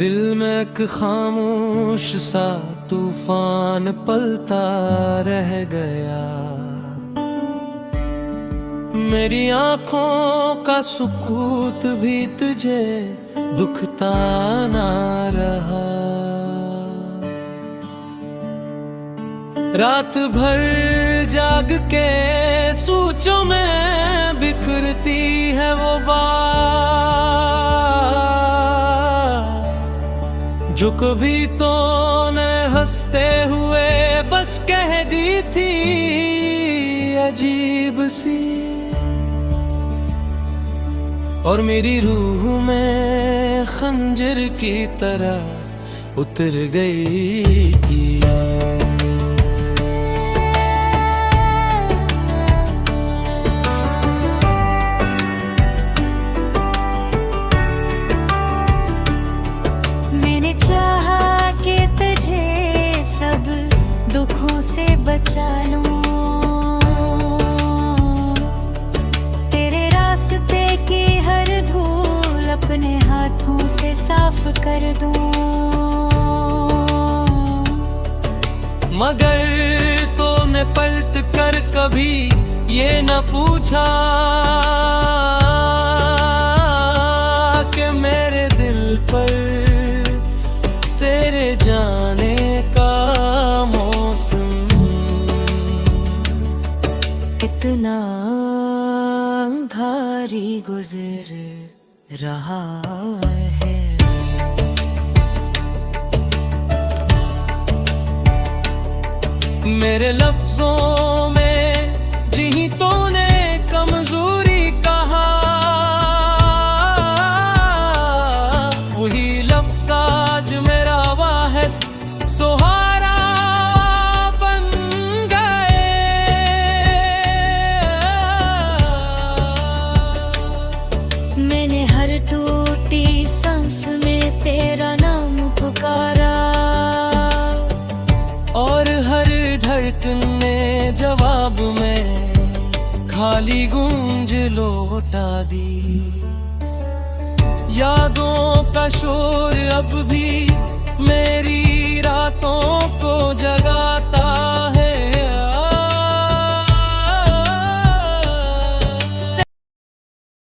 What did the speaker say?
दिल में एक खामोश सा तूफान पलता रह गया। मेरी आंखों का सुकूत भी तुझे दुखता ना रहा। रात भर जाग के सोचों में बिखरती है वो बात जो कभी तो ने हंसते हुए बस कह दी थी अजीब सी। और मेरी रूह में खंजर की तरह उतर गई थी। मैंने चाहा कि तुझे सब दुखों से बचा लूं, तेरे रास्ते की हर धूल अपने हाथों से साफ कर दूं। मगर तूने पलट कर कभी ये न पूछा कि मेरे दिल पर तेरे जाने का मौसम कितना भारी गुजर रहा है। मेरे लफ्जों में जी तूने कमजोरी कहा, वही लफ्ज आज मेरा वाहिद सहारा बन गए। मैंने हर टूटी सांस में तेरा नाम पुकारा, और हर धड़कन ने जवाब में खाली गूंज लौटा दी। यादों का शोर अब भी मेरी रातों को जगाता